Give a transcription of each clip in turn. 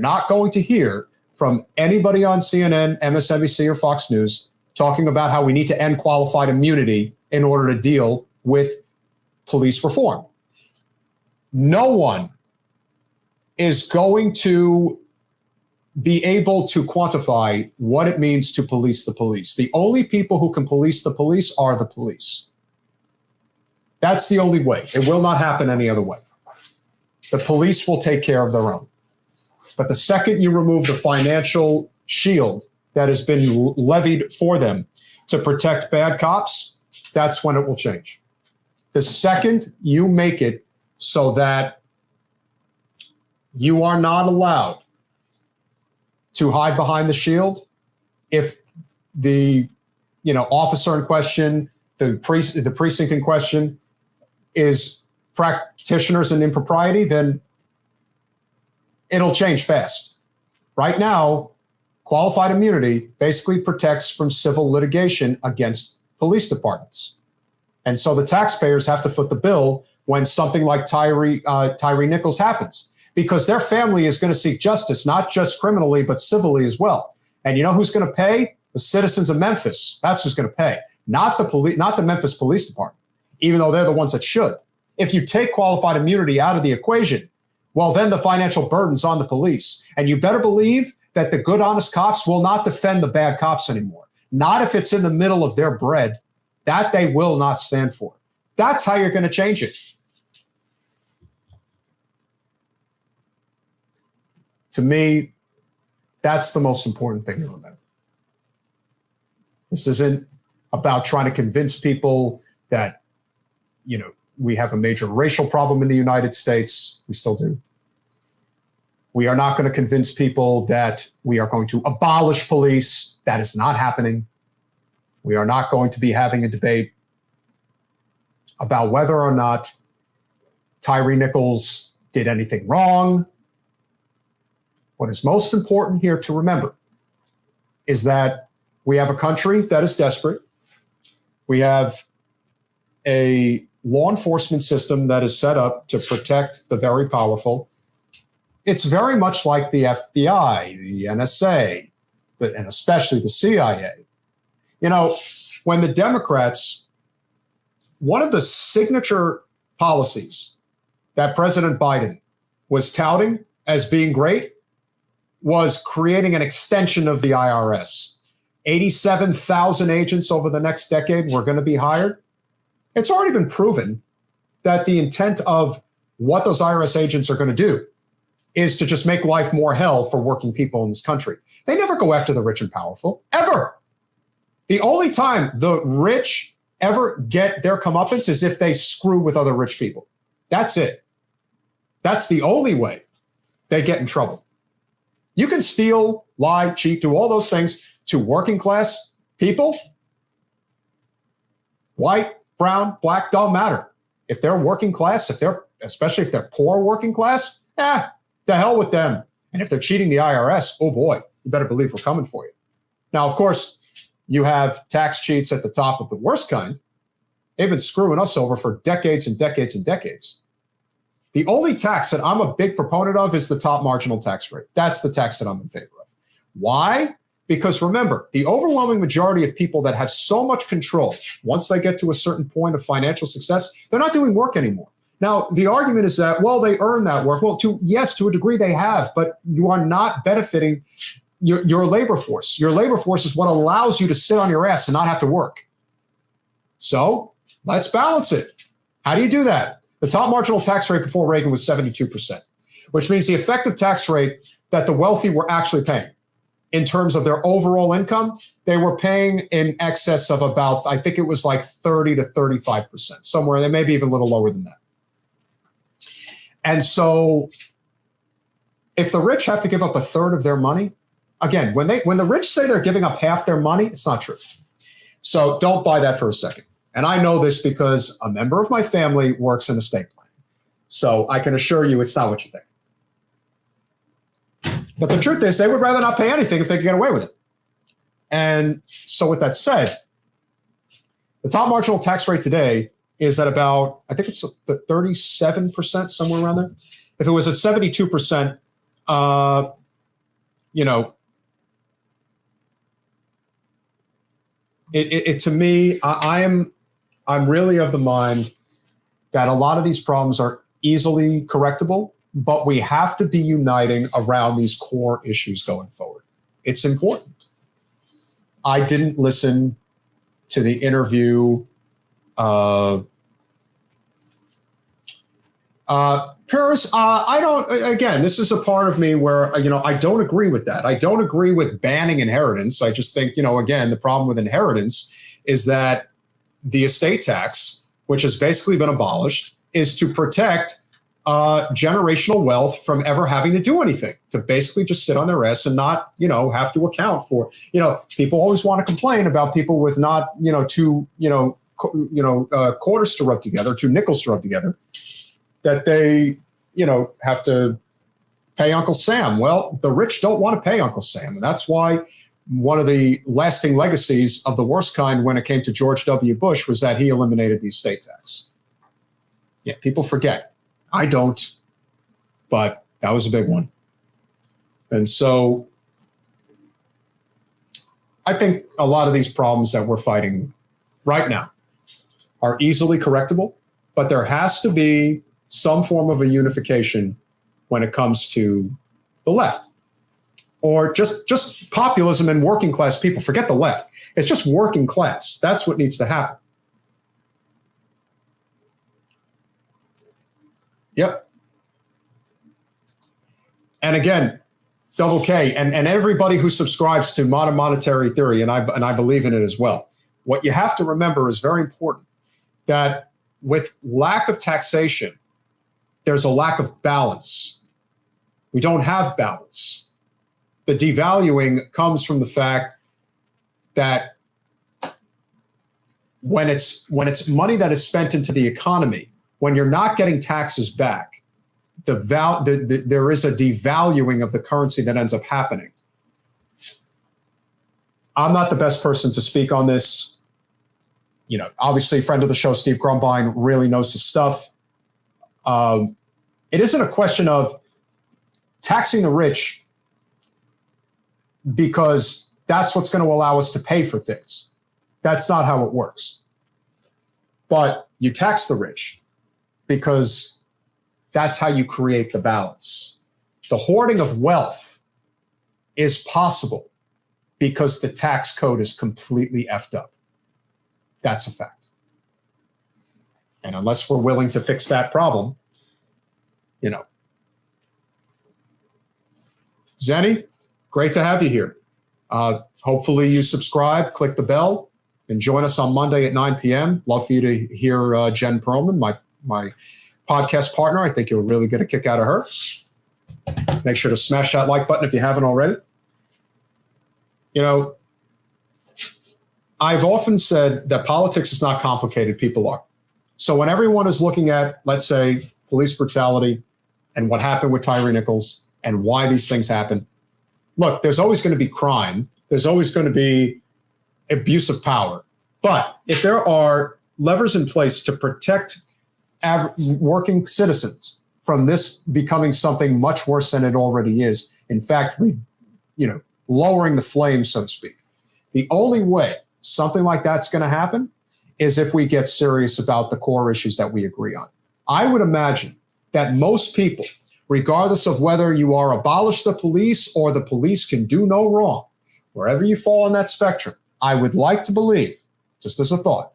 not going to hear from anybody on CNN, MSNBC, or Fox News talking about how we need to end qualified immunity in order to deal with police reform. No one is going to be able to quantify what it means to police the police. The only people who can police the police are the police. That's the only way. It will not happen any other way. The police will take care of their own. But the second you remove the financial shield that has been levied for them to protect bad cops, that's when it will change. The second you make it so that you are not allowed to hide behind the shield, if the officer in question, the precinct in question is practitioners in impropriety, then it'll change fast. Right now, qualified immunity basically protects from civil litigation against police departments. And so the taxpayers have to foot the bill when something like Tyre Nichols happens, because their family is going to seek justice, not just criminally, but civilly as well. And you know who's going to pay? The citizens of Memphis. That's who's going to pay, not the Memphis Police Department, even though they're the ones that should. If you take qualified immunity out of the equation, well, then the financial burden's on the police. And you better believe that the good, honest cops will not defend the bad cops anymore. Not if it's in the middle of their bread. That they will not stand for. That's how you're going to change it. To me, that's the most important thing to remember. This isn't about trying to convince people that, we have a major racial problem in the United States. We still do. We are not going to convince people that we are going to abolish police. That is not happening. We are not going to be having a debate about whether or not Tyre Nichols did anything wrong. What is most important here to remember is that we have a country that is desperate. We have a law enforcement system that is set up to protect the very powerful. It's very much like the FBI, the NSA, and especially the CIA. When the Democrats, one of the signature policies that President Biden was touting as being great was creating an extension of the IRS. 87,000 agents over the next decade were going to be hired. It's already been proven that the intent of what those IRS agents are going to do is to just make life more hell for working people in this country. They never go after the rich and powerful, ever. The only time the rich ever get their comeuppance is if they screw with other rich people. That's it. That's the only way they get in trouble. You can steal, lie, cheat, do all those things to working class people. White, brown, black, don't matter. If they're working class, especially if they're poor working class, to hell with them. And if they're cheating the IRS, oh boy, you better believe we're coming for you. Now, of course, you have tax cheats at the top of the worst kind. They've been screwing us over for decades and decades and decades. The only tax that I'm a big proponent of is the top marginal tax rate. That's the tax that I'm in favor of. Why? Because remember, the overwhelming majority of people that have so much control, once they get to a certain point of financial success, they're not doing work anymore. Now, the argument is that, well, they earn that work. Well, to a degree they have, but you are not benefiting your labor force. Your labor force is what allows you to sit on your ass and not have to work. So let's balance it. How do you do that? The top marginal tax rate before Reagan was 72%, which means the effective tax rate that the wealthy were actually paying in terms of their overall income, they were paying in excess of about, I think it was like 30 to 35%, somewhere, they may be even a little lower than that. And so if the rich have to give up a third of their money, again, when the rich say they're giving up half their money, it's not true. So don't buy that for a second. And I know this because a member of my family works in estate planning. So I can assure you it's not what you think. But the truth is they would rather not pay anything if they could get away with it. And so with that said, the top marginal tax rate today is at about, I think it's the 37%, somewhere around there. If it was at 72%, you know, to me, I'm really of the mind that a lot of these problems are easily correctable, but we have to be uniting around these core issues going forward. It's important. I didn't listen to the interview. Paris, I don't, again, this is a part of me where, I don't agree with that. I don't agree with banning inheritance. I just think, again, the problem with inheritance is that the estate tax, which has basically been abolished, is to protect generational wealth from ever having to do anything, to basically just sit on their ass and not, have to account for, people always want to complain about people with not, two, quarters to rub together, two nickels to rub together, that they, have to pay Uncle Sam. Well, the rich don't want to pay Uncle Sam. And that's why one of the lasting legacies of the worst kind when it came to George W. Bush was that he eliminated the estate tax. Yeah, people forget. I don't, but that was a big one. And so I think a lot of these problems that we're fighting right now are easily correctable, but there has to be some form of a unification when it comes to the left. Or just populism and working class people. Forget the left. It's just working class. That's what needs to happen. Yep. And again, double K and everybody who subscribes to modern monetary theory, and I believe in it as well. What you have to remember is very important, that with lack of taxation, there's a lack of balance. We don't have balance. The devaluing comes from the fact that when it's money that is spent into the economy, when you're not getting taxes back, there is a devaluing of the currency that ends up happening. I'm not the best person to speak on this. Obviously, friend of the show, Steve Grumbine, really knows his stuff. It isn't a question of taxing the rich because that's what's going to allow us to pay for things. That's not how it works. But you tax the rich because that's how you create the balance. The hoarding of wealth is possible because the tax code is completely effed up. That's a fact. And unless we're willing to fix that problem, Zenny, great to have you here. Hopefully you subscribe, click the bell, and join us on Monday at 9 p.m. Love for you to hear Jen Perlman, my podcast partner. I think you'll really get a kick out of her. Make sure to smash that like button if you haven't already. I've often said that politics is not complicated, people are. So when everyone is looking at, let's say, police brutality and what happened with Tyre Nichols and why these things happen, look, there's always going to be crime. There's always going to be abuse of power. But if there are levers in place to protect working citizens from this becoming something much worse than it already is, in fact, lowering the flames, so to speak, the only way something like that's going to happen is if we get serious about the core issues that we agree on. I would imagine that most people, regardless of whether you are abolish the police or the police can do no wrong, wherever you fall on that spectrum, I would like to believe, just as a thought,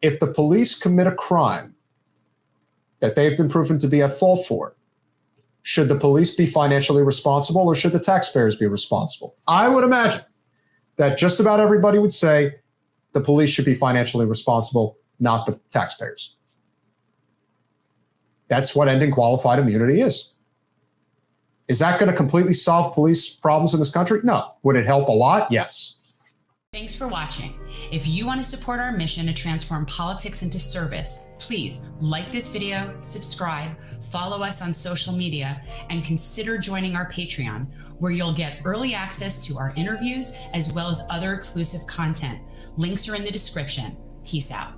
if the police commit a crime that they've been proven to be at fault for, should the police be financially responsible or should the taxpayers be responsible? I would imagine that just about everybody would say the police should be financially responsible, not the taxpayers. That's what ending qualified immunity is. Is that going to completely solve police problems in this country? No. Would it help a lot? Yes. Thanks for watching. If you want to support our mission to transform politics into service, please like this video, subscribe, follow us on social media, and consider joining our Patreon, where you'll get early access to our interviews as well as other exclusive content. Links are in the description. Peace out.